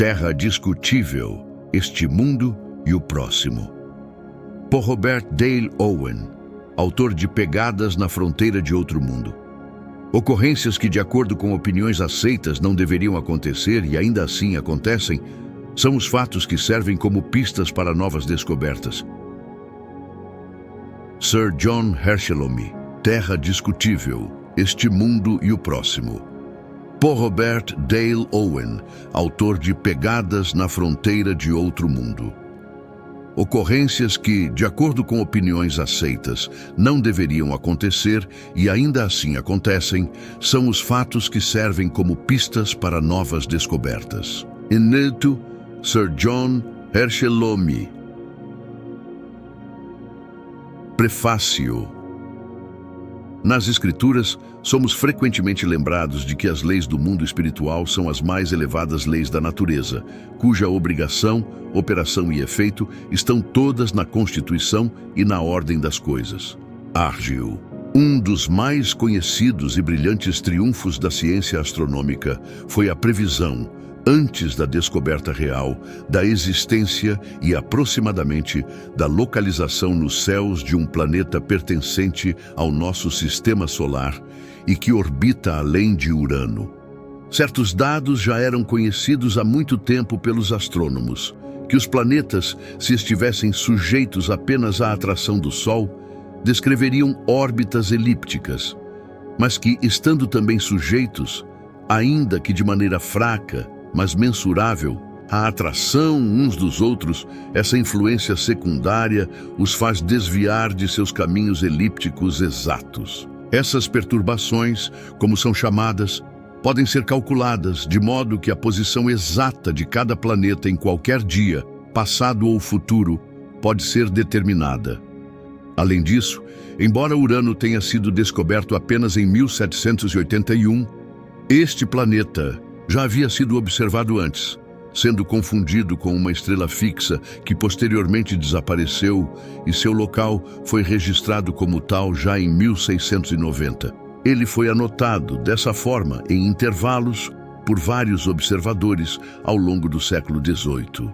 Terra Discutível, Este Mundo e o Próximo. Por Robert Dale Owen, autor de Pegadas na Fronteira de Outro Mundo. Ocorrências que, de acordo com opiniões aceitas, não deveriam acontecer e ainda assim acontecem, são os fatos que servem como pistas para novas descobertas. Sir John Herschelome, Terra Discutível, Este Mundo e o Próximo. Por Robert Dale Owen, autor de Pegadas na Fronteira de Outro Mundo. Ocorrências que, de acordo com opiniões aceitas, não deveriam acontecer e ainda assim acontecem, são os fatos que servem como pistas para novas descobertas. Inédito, Sir John Herschelome. Prefácio. Nas Escrituras, somos frequentemente lembrados de que as leis do mundo espiritual são as mais elevadas leis da natureza, cuja obrigação, operação e efeito estão todas na Constituição e na ordem das coisas. Argyll. Um dos mais conhecidos e brilhantes triunfos da ciência astronômica foi a previsão, antes da descoberta real, da existência e aproximadamente da localização nos céus de um planeta pertencente ao nosso sistema solar e que orbita além de Urano. Certos dados já eram conhecidos há muito tempo pelos astrônomos, que os planetas, se estivessem sujeitos apenas à atração do Sol, descreveriam órbitas elípticas, mas que, estando também sujeitos, ainda que de maneira fraca, mas mensurável, a atração uns dos outros, essa influência secundária os faz desviar de seus caminhos elípticos exatos. Essas perturbações, como são chamadas, podem ser calculadas de modo que a posição exata de cada planeta em qualquer dia, passado ou futuro, pode ser determinada. Além disso, embora Urano tenha sido descoberto apenas em 1781, este planeta já havia sido observado antes, sendo confundido com uma estrela fixa que posteriormente desapareceu e seu local foi registrado como tal já em 1690. Ele foi anotado dessa forma em intervalos por vários observadores ao longo do século XVIII.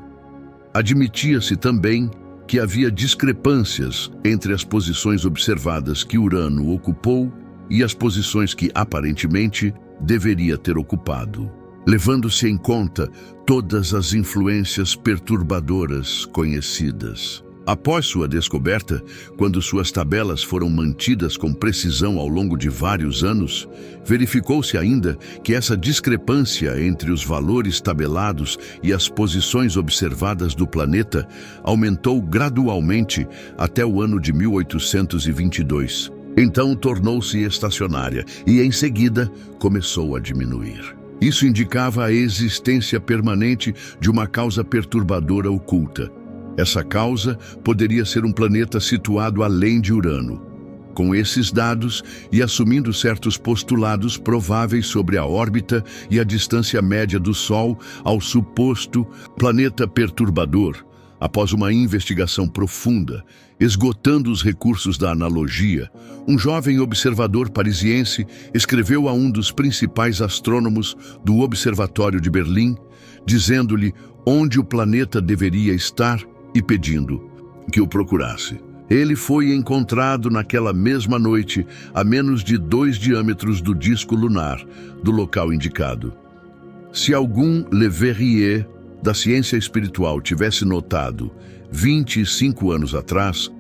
Admitia-se também que havia discrepâncias entre as posições observadas que Urano ocupou e as posições que aparentemente deveria ter ocupado, levando-se em conta todas as influências perturbadoras conhecidas. Após sua descoberta, quando suas tabelas foram mantidas com precisão ao longo de vários anos, verificou-se ainda que essa discrepância entre os valores tabelados e as posições observadas do planeta aumentou gradualmente até o ano de 1822. Então tornou-se estacionária e, em seguida, começou a diminuir. Isso indicava a existência permanente de uma causa perturbadora oculta. Essa causa poderia ser um planeta situado além de Urano. Com esses dados e assumindo certos postulados prováveis sobre a órbita e a distância média do Sol ao suposto planeta perturbador, após uma investigação profunda, esgotando os recursos da analogia, um jovem observador parisiense escreveu a um dos principais astrônomos do Observatório de Berlim, dizendo-lhe onde o planeta deveria estar e pedindo que o procurasse. Ele foi encontrado naquela mesma noite, a menos de 2 diâmetros do disco lunar, do local indicado. Se algum Le Verrier da ciência espiritual tivesse notado, 25 anos atrás,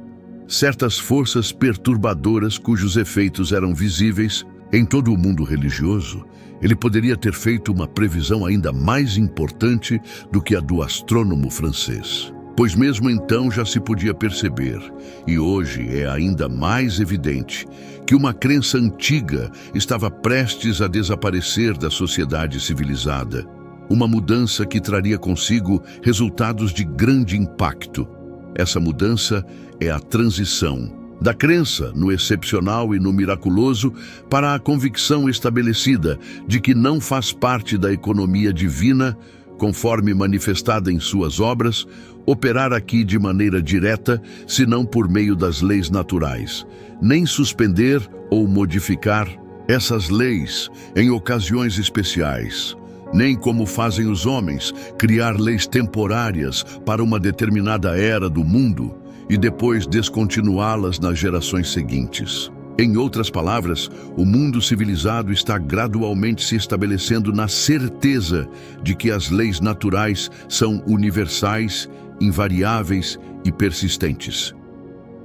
certas forças perturbadoras cujos efeitos eram visíveis em todo o mundo religioso, ele poderia ter feito uma previsão ainda mais importante do que a do astrônomo francês. Pois mesmo então já se podia perceber, e hoje é ainda mais evidente, que uma crença antiga estava prestes a desaparecer da sociedade civilizada. Uma mudança que traria consigo resultados de grande impacto. Essa mudança é a transição da crença no excepcional e no miraculoso para a convicção estabelecida de que não faz parte da economia divina, conforme manifestada em suas obras, operar aqui de maneira direta, senão por meio das leis naturais, nem suspender ou modificar essas leis em ocasiões especiais, nem como fazem os homens, criar leis temporárias para uma determinada era do mundo e depois descontinuá-las nas gerações seguintes. Em outras palavras, o mundo civilizado está gradualmente se estabelecendo na certeza de que as leis naturais são universais, invariáveis e persistentes.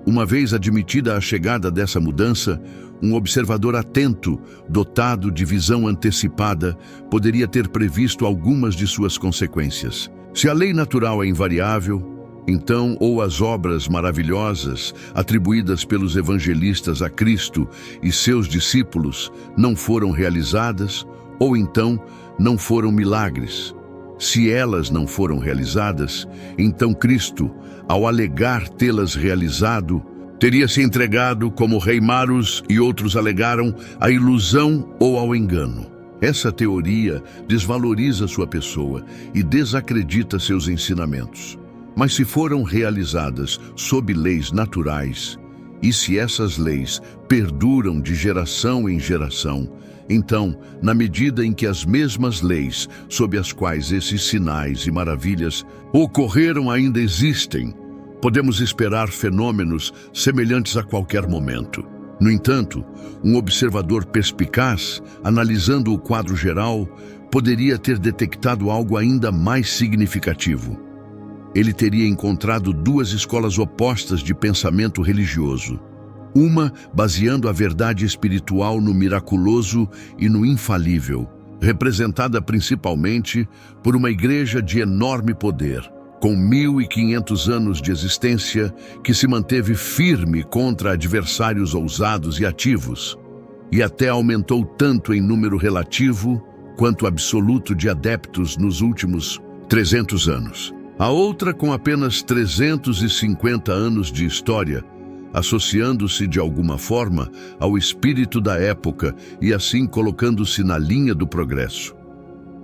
Uma vez admitida a chegada dessa mudança, um observador atento, dotado de visão antecipada, poderia ter previsto algumas de suas consequências. Se a lei natural é invariável, então, ou as obras maravilhosas atribuídas pelos evangelistas a Cristo e seus discípulos não foram realizadas, ou então não foram milagres. Se elas não foram realizadas, então Cristo, ao alegar tê-las realizado, teria se entregado, como Rei Marus e outros alegaram, à ilusão ou ao engano. Essa teoria desvaloriza sua pessoa e desacredita seus ensinamentos. Mas se foram realizadas sob leis naturais, e se essas leis perduram de geração em geração, então, na medida em que as mesmas leis sob as quais esses sinais e maravilhas ocorreram ainda existem, podemos esperar fenômenos semelhantes a qualquer momento. No entanto, um observador perspicaz, analisando o quadro geral, poderia ter detectado algo ainda mais significativo. Ele teria encontrado duas escolas opostas de pensamento religioso. Uma baseando a verdade espiritual no miraculoso e no infalível, representada principalmente por uma igreja de enorme poder, com 1.500 anos de existência, que se manteve firme contra adversários ousados e ativos, e até aumentou tanto em número relativo quanto absoluto de adeptos nos últimos 300 anos. A outra com apenas 350 anos de história, associando-se de alguma forma ao espírito da época e assim colocando-se na linha do progresso.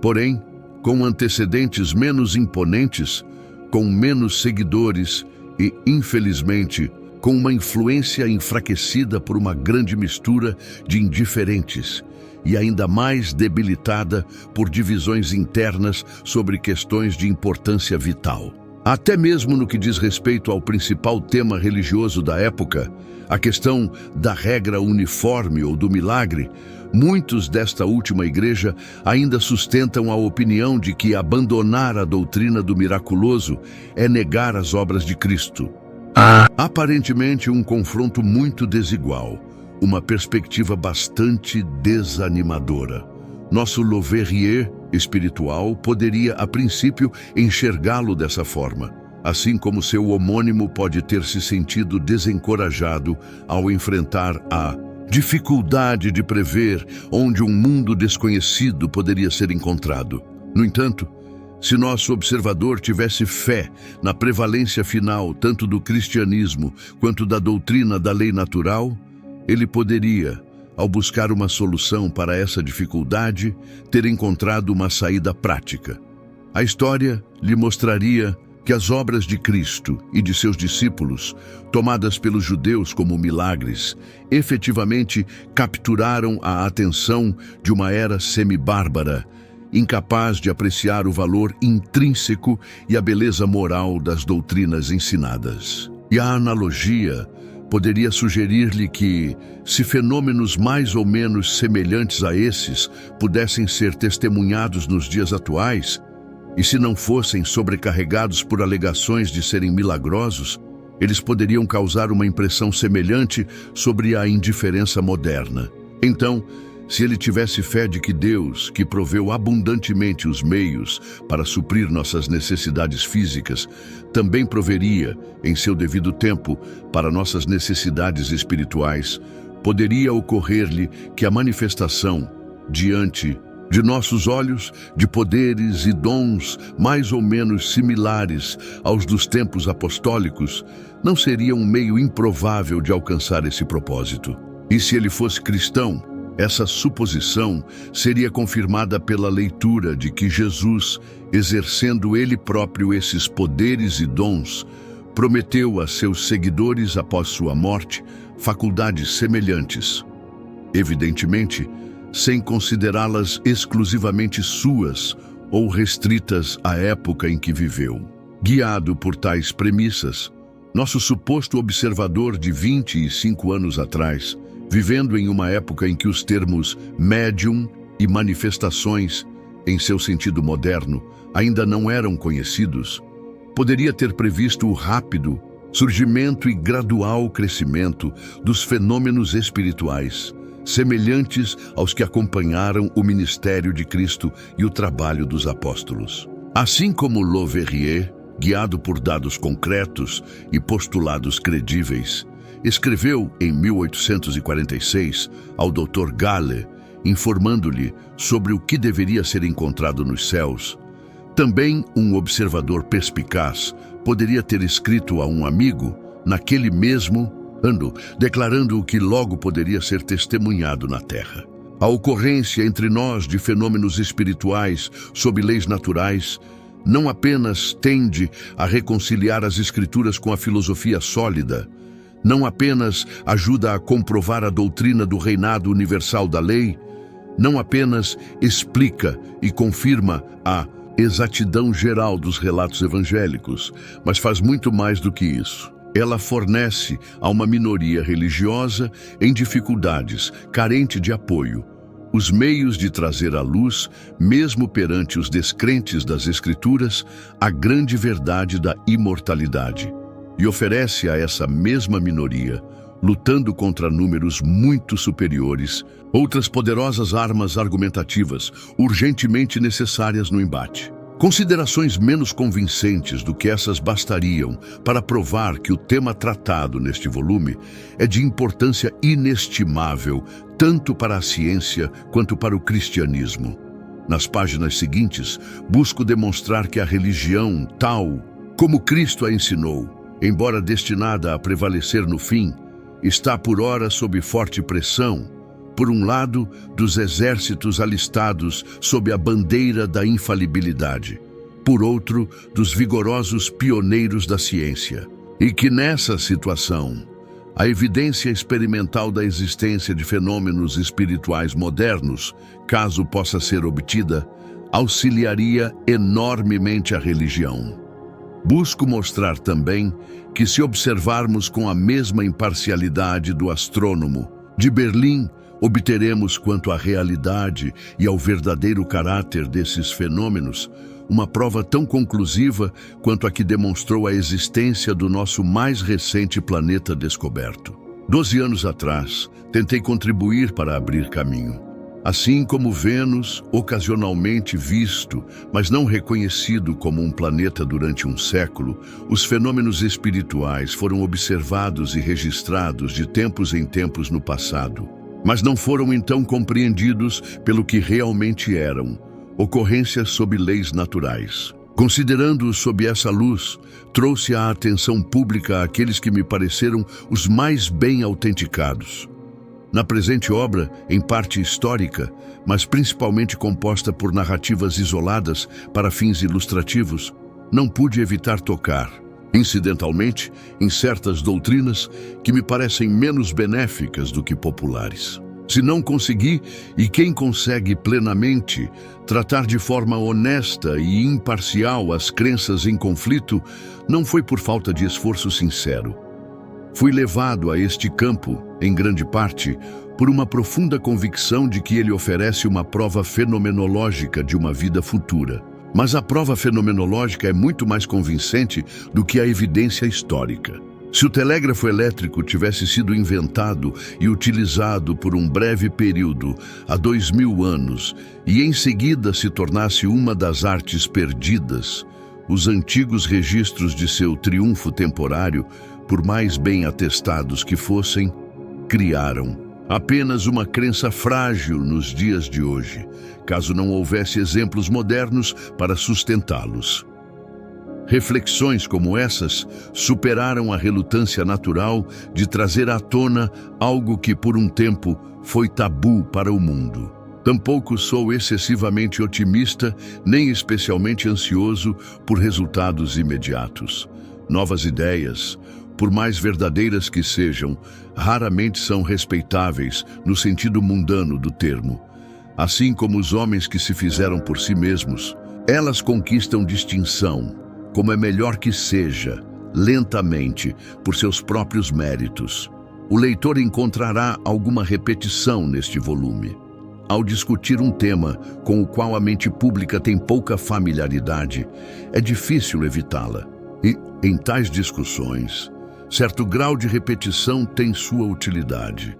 Porém, com antecedentes menos imponentes, com menos seguidores e, infelizmente, com uma influência enfraquecida por uma grande mistura de indiferentes e ainda mais debilitada por divisões internas sobre questões de importância vital. Até mesmo no que diz respeito ao principal tema religioso da época, a questão da regra uniforme ou do milagre, muitos desta última igreja ainda sustentam a opinião de que abandonar a doutrina do miraculoso é negar as obras de Cristo. Aparentemente um confronto muito desigual, uma perspectiva bastante desanimadora. Nosso Leverrier espiritual poderia, a princípio, enxergá-lo dessa forma, assim como seu homônimo pode ter se sentido desencorajado ao enfrentar a dificuldade de prever onde um mundo desconhecido poderia ser encontrado. No entanto, se nosso observador tivesse fé na prevalência final tanto do cristianismo quanto da doutrina da lei natural, ele poderia, ao buscar uma solução para essa dificuldade, ter encontrado uma saída prática. A história lhe mostraria que as obras de Cristo e de seus discípulos, tomadas pelos judeus como milagres, efetivamente capturaram a atenção de uma era semibárbara, incapaz de apreciar o valor intrínseco e a beleza moral das doutrinas ensinadas. E a analogia poderia sugerir-lhe que, se fenômenos mais ou menos semelhantes a esses pudessem ser testemunhados nos dias atuais, e se não fossem sobrecarregados por alegações de serem milagrosos, eles poderiam causar uma impressão semelhante sobre a indiferença moderna. Então, se ele tivesse fé de que Deus, que proveu abundantemente os meios para suprir nossas necessidades físicas, também proveria, em seu devido tempo, para nossas necessidades espirituais, poderia ocorrer-lhe que a manifestação, diante de nossos olhos, de poderes e dons mais ou menos similares aos dos tempos apostólicos, não seria um meio improvável de alcançar esse propósito. E se ele fosse cristão, essa suposição seria confirmada pela leitura de que Jesus, exercendo ele próprio esses poderes e dons, prometeu a seus seguidores após sua morte faculdades semelhantes. Evidentemente, sem considerá-las exclusivamente suas ou restritas à época em que viveu. Guiado por tais premissas, nosso suposto observador de 25 anos atrás, vivendo em uma época em que os termos médium e manifestações, em seu sentido moderno, ainda não eram conhecidos, poderia ter previsto o rápido surgimento e gradual crescimento dos fenômenos espirituais, semelhantes aos que acompanharam o ministério de Cristo e o trabalho dos apóstolos. Assim como Leverrier, guiado por dados concretos e postulados credíveis, escreveu em 1846 ao Dr. Gale, informando-lhe sobre o que deveria ser encontrado nos céus, também um observador perspicaz poderia ter escrito a um amigo, naquele mesmo ano, declarando o que logo poderia ser testemunhado na Terra. A ocorrência entre nós de fenômenos espirituais sob leis naturais não apenas tende a reconciliar as Escrituras com a filosofia sólida, não apenas ajuda a comprovar a doutrina do reinado universal da lei, não apenas explica e confirma a exatidão geral dos relatos evangélicos, mas faz muito mais do que isso. Ela fornece a uma minoria religiosa em dificuldades, carente de apoio, os meios de trazer à luz, mesmo perante os descrentes das Escrituras, a grande verdade da imortalidade, e oferece a essa mesma minoria, lutando contra números muito superiores, outras poderosas armas argumentativas urgentemente necessárias no embate. Considerações menos convincentes do que essas bastariam para provar que o tema tratado neste volume é de importância inestimável tanto para a ciência quanto para o cristianismo. Nas páginas seguintes, busco demonstrar que a religião, tal como Cristo a ensinou, embora destinada a prevalecer no fim, está por ora sob forte pressão, por um lado, dos exércitos alistados sob a bandeira da infalibilidade, por outro, dos vigorosos pioneiros da ciência. E que nessa situação, a evidência experimental da existência de fenômenos espirituais modernos, caso possa ser obtida, auxiliaria enormemente a religião. Busco mostrar também que, se observarmos com a mesma imparcialidade do astrônomo de Berlim, obteremos quanto à realidade e ao verdadeiro caráter desses fenômenos uma prova tão conclusiva quanto a que demonstrou a existência do nosso mais recente planeta descoberto. 12 anos atrás, tentei contribuir para abrir caminho. Assim como Vênus, ocasionalmente visto, mas não reconhecido como um planeta durante um século, os fenômenos espirituais foram observados e registrados de tempos em tempos no passado, mas não foram então compreendidos pelo que realmente eram, ocorrências sob leis naturais. Considerando-os sob essa luz, trouxe à atenção pública aqueles que me pareceram os mais bem autenticados. Na presente obra, em parte histórica, mas principalmente composta por narrativas isoladas para fins ilustrativos, não pude evitar tocar, incidentalmente, em certas doutrinas que me parecem menos benéficas do que populares. Se não consegui, e quem consegue plenamente, tratar de forma honesta e imparcial as crenças em conflito, não foi por falta de esforço sincero. Fui levado a este campo, em grande parte, por uma profunda convicção de que ele oferece uma prova fenomenológica de uma vida futura. Mas a prova fenomenológica é muito mais convincente do que a evidência histórica. Se o telégrafo elétrico tivesse sido inventado e utilizado por um breve período, há 2000 anos, e em seguida se tornasse uma das artes perdidas, os antigos registros de seu triunfo temporário, por mais bem atestados que fossem, criaram apenas uma crença frágil nos dias de hoje, caso não houvesse exemplos modernos para sustentá-los. Reflexões como essas superaram a relutância natural de trazer à tona algo que por um tempo foi tabu para o mundo. Tampouco sou excessivamente otimista, nem especialmente ansioso por resultados imediatos. Novas ideias, por mais verdadeiras que sejam, raramente são respeitáveis no sentido mundano do termo. Assim como os homens que se fizeram por si mesmos, elas conquistam distinção, como é melhor que seja, lentamente, por seus próprios méritos. O leitor encontrará alguma repetição neste volume. Ao discutir um tema com o qual a mente pública tem pouca familiaridade, é difícil evitá-la. E, em tais discussões, certo grau de repetição tem sua utilidade.